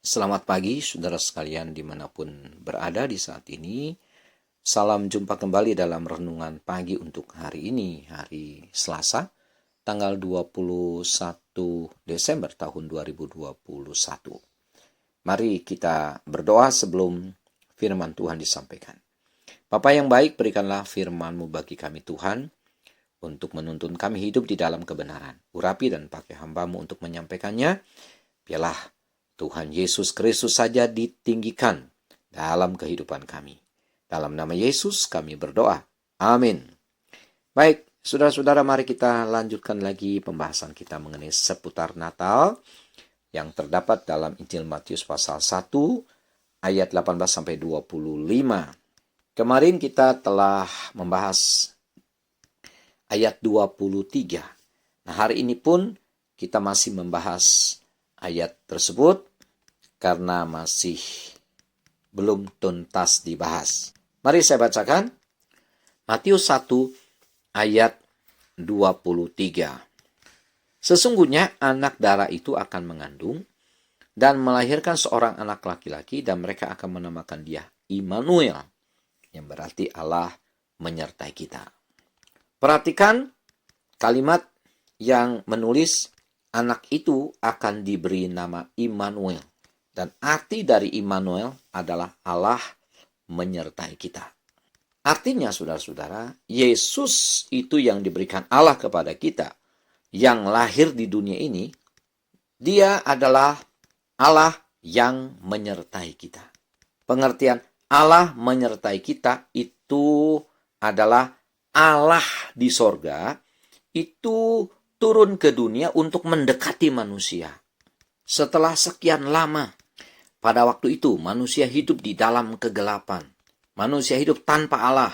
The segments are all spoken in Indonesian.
Selamat pagi, saudara sekalian dimanapun berada di saat ini. Salam jumpa kembali dalam renungan pagi untuk hari ini, hari Selasa, tanggal 21 Desember tahun 2021. Mari kita berdoa sebelum firman Tuhan disampaikan. Bapa yang baik, berikanlah firman-Mu bagi kami Tuhan, untuk menuntun kami hidup di dalam kebenaran. Urapi dan pakai hamba-Mu untuk menyampaikannya. Biarlah Tuhan Yesus Kristus saja ditinggikan dalam kehidupan kami. Dalam nama Yesus kami berdoa. Amin. Baik, saudara-saudara, mari kita lanjutkan lagi pembahasan kita mengenai seputar Natal yang terdapat dalam Injil Matius pasal 1 ayat 18-25. Kemarin kita telah membahas ayat 23. Nah, hari ini pun kita masih membahas ayat tersebut karena masih belum tuntas dibahas. Mari saya bacakan Matius 1 ayat 23. Sesungguhnya anak darah itu akan mengandung dan melahirkan seorang anak laki-laki, dan mereka akan menamakan dia Immanuel, yang berarti Allah menyertai kita. Perhatikan kalimat yang menulis anak itu akan diberi nama Immanuel. Dan arti dari Immanuel adalah Allah menyertai kita. Artinya, saudara-saudara, Yesus itu yang diberikan Allah kepada kita, yang lahir di dunia ini, dia adalah Allah yang menyertai kita. Pengertian Allah menyertai kita itu adalah Allah di sorga itu turun ke dunia untuk mendekati manusia. Setelah sekian lama, pada waktu itu manusia hidup di dalam kegelapan. Manusia hidup tanpa Allah.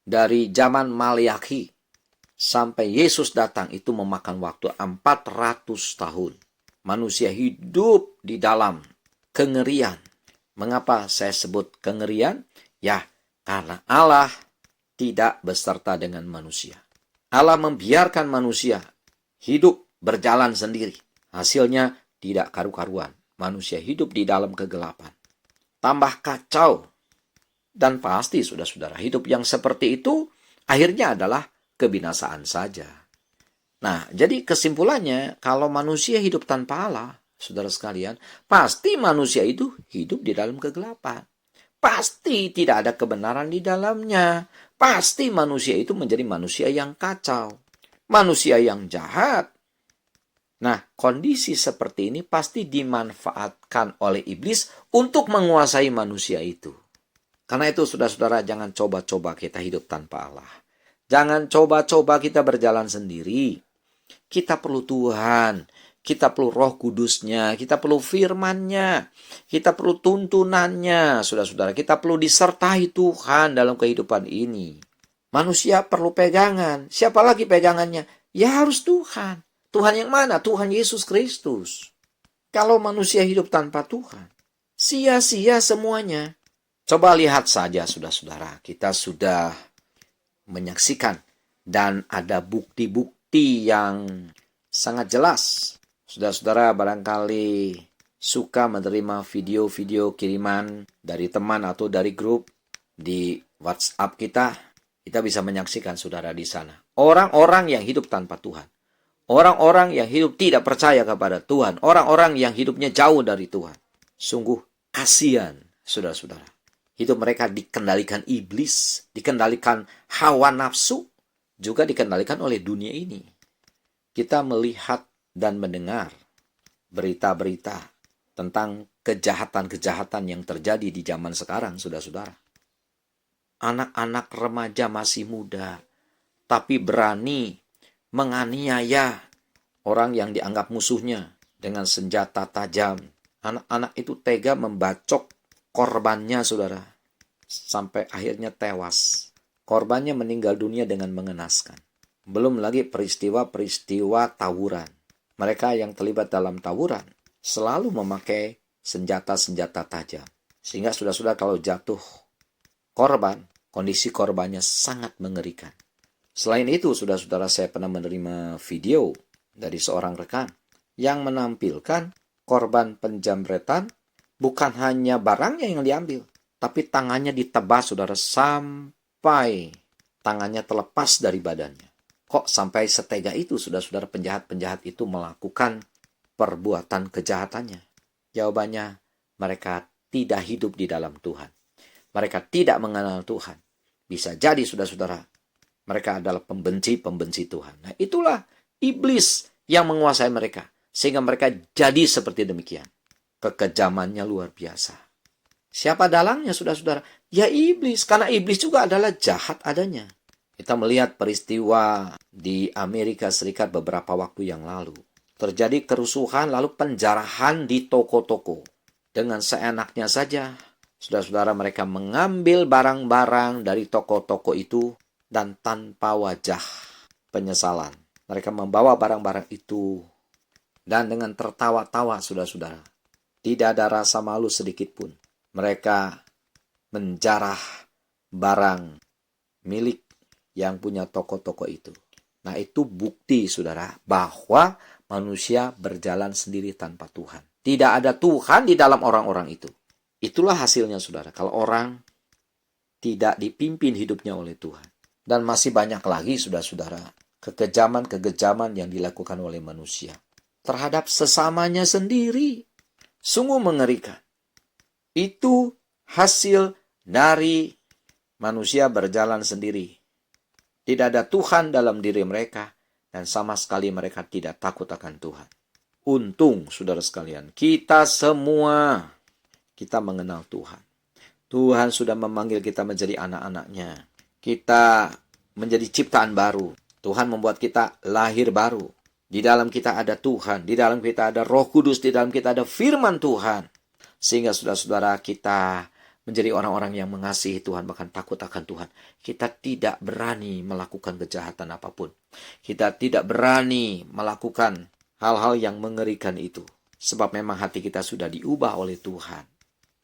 Dari zaman Maleakhi sampai Yesus datang itu memakan waktu 400 tahun. Manusia hidup di dalam kengerian. Mengapa saya sebut kengerian? Ya, karena Allah tidak beserta dengan manusia. Allah membiarkan manusia hidup berjalan sendiri. Hasilnya tidak karu-karuan. Manusia hidup di dalam kegelapan. Tambah kacau. Dan pasti, saudara-saudara, hidup yang seperti itu akhirnya adalah kebinasaan saja. Nah, jadi kesimpulannya, kalau manusia hidup tanpa Allah, saudara sekalian, pasti manusia itu hidup di dalam kegelapan. Pasti tidak ada kebenaran di dalamnya. Pasti manusia itu menjadi manusia yang kacau. Manusia yang jahat. Nah, kondisi seperti ini pasti dimanfaatkan oleh iblis untuk menguasai manusia itu. Karena itu, saudara-saudara, jangan coba-coba kita hidup tanpa Allah. Jangan coba-coba kita berjalan sendiri. Kita perlu Tuhan. Kita perlu Roh Kudusnya. Kita perlu firman-Nya. Kita perlu tuntunannya, saudara-saudara. Kita perlu disertai Tuhan dalam kehidupan ini. Manusia perlu pegangan. Siapa lagi pegangannya? Ya harus Tuhan. Tuhan yang mana? Tuhan Yesus Kristus. Kalau manusia hidup tanpa Tuhan, sia-sia semuanya. Coba lihat saja, saudara-saudara. Kita sudah menyaksikan dan ada bukti-bukti yang sangat jelas. Saudara-saudara barangkali suka menerima video-video kiriman dari teman atau dari grup di WhatsApp kita. Kita bisa menyaksikan, saudara, di sana. Orang-orang yang hidup tanpa Tuhan. Orang-orang yang hidup tidak percaya kepada Tuhan. Orang-orang yang hidupnya jauh dari Tuhan. Sungguh kasihan, saudara-saudara. Hidup mereka dikendalikan iblis, dikendalikan hawa nafsu, juga dikendalikan oleh dunia ini. Kita melihat dan mendengar berita-berita tentang kejahatan-kejahatan yang terjadi di zaman sekarang, saudara-saudara. Anak-anak remaja masih muda, tapi berani menganiaya orang yang dianggap musuhnya dengan senjata tajam. Anak-anak itu tega membacok korbannya, saudara, sampai akhirnya tewas. Korbannya meninggal dunia dengan mengenaskan. Belum lagi peristiwa-peristiwa tawuran. Mereka yang terlibat dalam tawuran selalu memakai senjata-senjata tajam. Sehingga saudara-saudara kalau jatuh korban, kondisi korbannya sangat mengerikan. Selain itu, saudara-saudara, saya pernah menerima video dari seorang rekan yang menampilkan korban penjamretan Bukan hanya barangnya yang diambil, tapi tangannya ditebas, saudara, sampai tangannya terlepas dari badannya. Kok sampai setega itu, saudara-saudara, penjahat-penjahat itu melakukan perbuatan kejahatannya? Jawabannya, mereka tidak hidup di dalam Tuhan. Mereka tidak mengenal Tuhan. Bisa jadi, saudara-saudara, mereka adalah pembenci-pembenci Tuhan. Nah, itulah iblis yang menguasai mereka. Sehingga mereka jadi seperti demikian. Kekejamannya luar biasa. Siapa dalangnya, saudara-saudara? Ya iblis, karena iblis juga adalah jahat adanya. Kita melihat peristiwa di Amerika Serikat beberapa waktu yang lalu. Terjadi kerusuhan lalu penjarahan di toko-toko. Dengan seenaknya saja, saudara-saudara, mereka mengambil barang-barang dari toko-toko itu dan tanpa wajah penyesalan. Mereka membawa barang-barang itu dan dengan tertawa-tawa, saudara-saudara. Tidak ada rasa malu sedikit pun. Mereka menjarah barang milik yang punya toko-toko itu. Nah, itu bukti, saudara, bahwa manusia berjalan sendiri tanpa Tuhan. Tidak ada Tuhan di dalam orang-orang itu. Itulah hasilnya, saudara, kalau orang tidak dipimpin hidupnya oleh Tuhan. Dan masih banyak lagi, saudara-saudara, kekejaman-kekejaman yang dilakukan oleh manusia terhadap sesamanya sendiri. Sungguh mengerikan. Itu hasil dari manusia berjalan sendiri. Tidak ada Tuhan dalam diri mereka, dan sama sekali mereka tidak takut akan Tuhan. Untung, saudara sekalian, kita semua, kita mengenal Tuhan. Tuhan sudah memanggil kita menjadi anak-anaknya. Kita menjadi ciptaan baru. Tuhan membuat kita lahir baru. Di dalam kita ada Tuhan, di dalam kita ada Roh Kudus, di dalam kita ada firman Tuhan. Sehingga saudara-saudara, kita menjadi orang-orang yang mengasihi Tuhan, bahkan takut akan Tuhan. Kita tidak berani melakukan kejahatan apapun. Kita tidak berani melakukan hal-hal yang mengerikan itu. Sebab memang hati kita sudah diubah oleh Tuhan.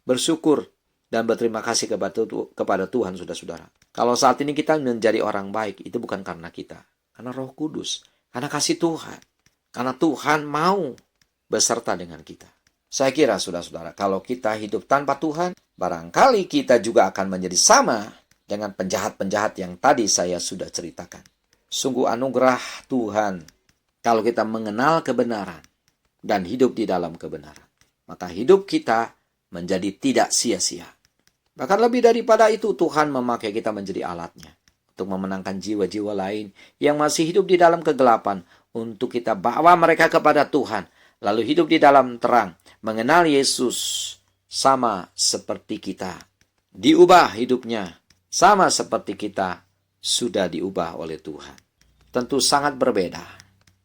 Bersyukur dan berterima kasih kepada Tuhan, saudara-saudara. Kalau saat ini kita menjadi orang baik, itu bukan karena kita. Karena Roh Kudus. Karena kasih Tuhan. Karena Tuhan mau beserta dengan kita. Saya kira, saudara-saudara, kalau kita hidup tanpa Tuhan, barangkali kita juga akan menjadi sama dengan penjahat-penjahat yang tadi saya sudah ceritakan. Sungguh anugerah Tuhan kalau kita mengenal kebenaran dan hidup di dalam kebenaran. Maka hidup kita menjadi tidak sia-sia. Bahkan lebih daripada itu, Tuhan memakai kita menjadi alatnya untuk memenangkan jiwa-jiwa lain yang masih hidup di dalam kegelapan, untuk kita bawa mereka kepada Tuhan, lalu hidup di dalam terang, mengenal Yesus sama seperti kita. Diubah hidupnya sama seperti kita sudah diubah oleh Tuhan. Tentu sangat berbeda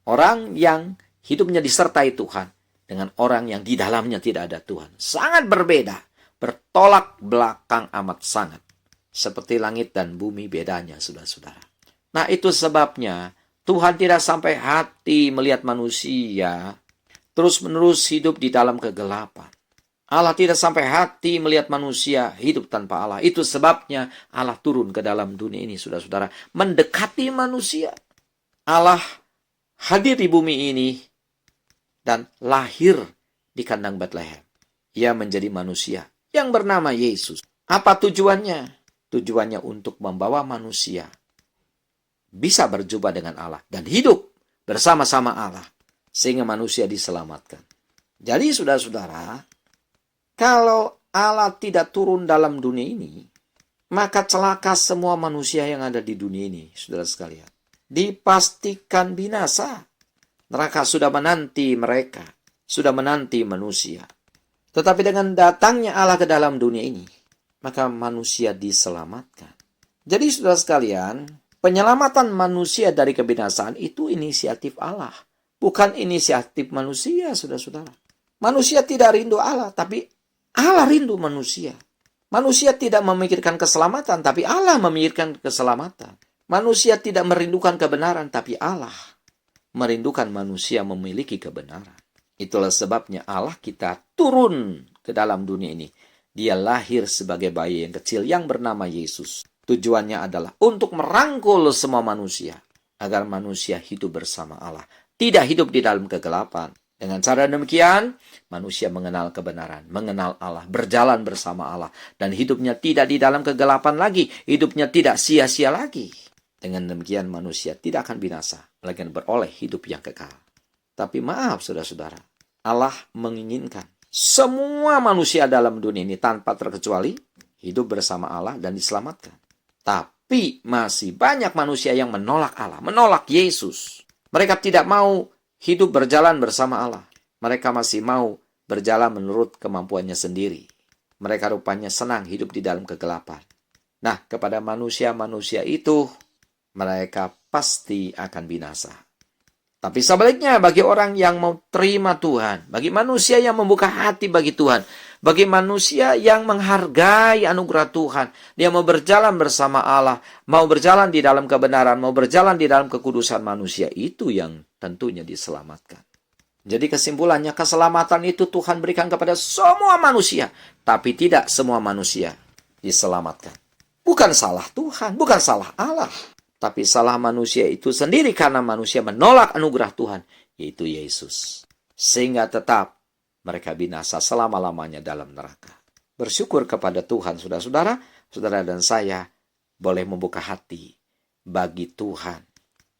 orang yang hidupnya disertai Tuhan dengan orang yang di dalamnya tidak ada Tuhan. Sangat berbeda, bertolak belakang amat sangat. Seperti langit dan bumi bedanya, saudara-saudara. Nah, itu sebabnya Tuhan tidak sampai hati melihat manusia terus-menerus hidup di dalam kegelapan. Allah tidak sampai hati melihat manusia hidup tanpa Allah. Itu sebabnya Allah turun ke dalam dunia ini, saudara-saudara. Mendekati manusia. Allah hadir di bumi ini dan lahir di kandang Betlehem. Ia menjadi manusia yang bernama Yesus. Apa tujuannya? Tujuannya untuk membawa manusia bisa berjumpa dengan Allah dan hidup bersama-sama Allah sehingga manusia diselamatkan. Jadi saudara-saudara, kalau Allah tidak turun dalam dunia ini, maka celaka semua manusia yang ada di dunia ini, saudara sekalian. Dipastikan binasa. Neraka sudah menanti mereka, sudah menanti manusia. Tetapi dengan datangnya Allah ke dalam dunia ini, maka manusia diselamatkan. Jadi saudara sekalian, penyelamatan manusia dari kebinasaan itu inisiatif Allah. Bukan inisiatif manusia, saudara-saudara. Manusia tidak rindu Allah, tapi Allah rindu manusia. Manusia tidak memikirkan keselamatan, tapi Allah memikirkan keselamatan. Manusia tidak merindukan kebenaran, tapi Allah merindukan manusia memiliki kebenaran. Itulah sebabnya Allah kita turun ke dalam dunia ini. Dia lahir sebagai bayi yang kecil yang bernama Yesus. Tujuannya adalah untuk merangkul semua manusia, agar manusia hidup bersama Allah. Tidak hidup di dalam kegelapan. Dengan cara demikian, manusia mengenal kebenaran, mengenal Allah, berjalan bersama Allah, dan hidupnya tidak di dalam kegelapan lagi, hidupnya tidak sia-sia lagi. Dengan demikian manusia tidak akan binasa, melainkan beroleh hidup yang kekal. Tapi maaf saudara-saudara, Allah menginginkan semua manusia dalam dunia ini tanpa terkecuali hidup bersama Allah dan diselamatkan. Tapi masih banyak manusia yang menolak Allah, menolak Yesus. Mereka tidak mau hidup berjalan bersama Allah. Mereka masih mau berjalan menurut kemampuannya sendiri. Mereka rupanya senang hidup di dalam kegelapan. Nah, kepada manusia-manusia itu, mereka pasti akan binasa. Tapi sebaliknya, bagi orang yang mau terima Tuhan, bagi manusia yang membuka hati bagi Tuhan, bagi manusia yang menghargai anugerah Tuhan, dia mau berjalan bersama Allah, mau berjalan di dalam kebenaran, mau berjalan di dalam kekudusan manusia, itu yang tentunya diselamatkan. Jadi kesimpulannya, keselamatan itu Tuhan berikan kepada semua manusia, tapi tidak semua manusia diselamatkan. Bukan salah Tuhan, bukan salah Allah, tapi salah manusia itu sendiri karena manusia menolak anugerah Tuhan, yaitu Yesus. Sehingga tetap mereka binasa selama-lamanya dalam neraka. Bersyukur kepada Tuhan, saudara-saudara, saudara dan saya boleh membuka hati bagi Tuhan.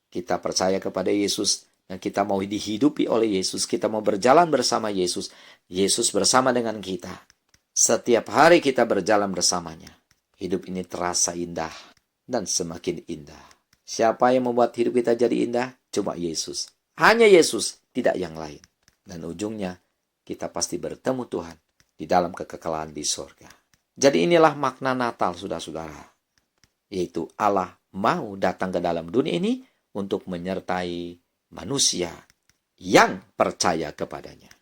Kita percaya kepada Yesus, dan kita mau dihidupi oleh Yesus. Kita mau berjalan bersama Yesus. Yesus bersama dengan kita. Setiap hari kita berjalan bersamanya. Hidup ini terasa indah dan semakin indah. Siapa yang membuat hidup kita jadi indah? Cuma Yesus. Hanya Yesus, tidak yang lain. Dan ujungnya, kita pasti bertemu Tuhan di dalam kekekalan di surga. Jadi inilah makna Natal, saudara-saudara. Yaitu Allah mau datang ke dalam dunia ini untuk menyertai manusia yang percaya kepadanya.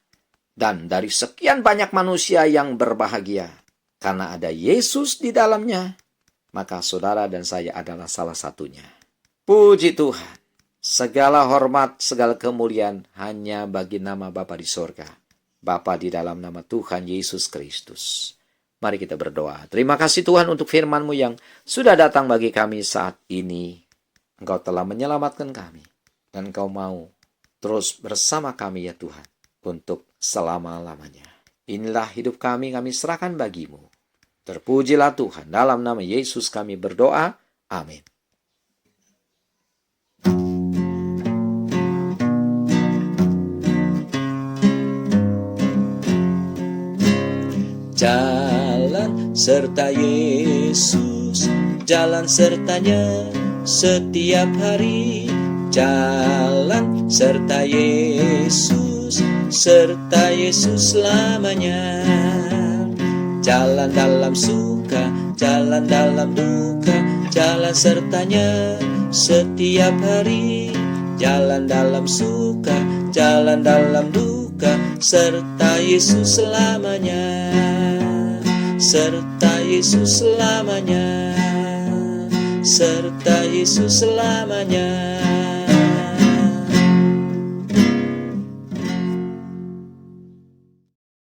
Dan dari sekian banyak manusia yang berbahagia, karena ada Yesus di dalamnya, maka saudara dan saya adalah salah satunya. Puji Tuhan, segala hormat, segala kemuliaan hanya bagi nama Bapa di sorga. Bapa di dalam nama Tuhan Yesus Kristus. Mari kita berdoa. Terima kasih Tuhan untuk firman-Mu yang sudah datang bagi kami saat ini. Engkau telah menyelamatkan kami. Dan Engkau mau terus bersama kami ya Tuhan, untuk selama-lamanya. Inilah hidup kami serahkan bagi-Mu. Terpujilah Tuhan, dalam nama Yesus kami berdoa. Amin. Jalan serta Yesus, jalan sertanya setiap hari. Jalan serta Yesus, serta Yesus selamanya. Jalan dalam suka, jalan dalam duka, jalan sertanya setiap hari. Jalan dalam suka, jalan dalam duka, serta Yesus selamanya. Serta Yesus selamanya. Serta Yesus selamanya.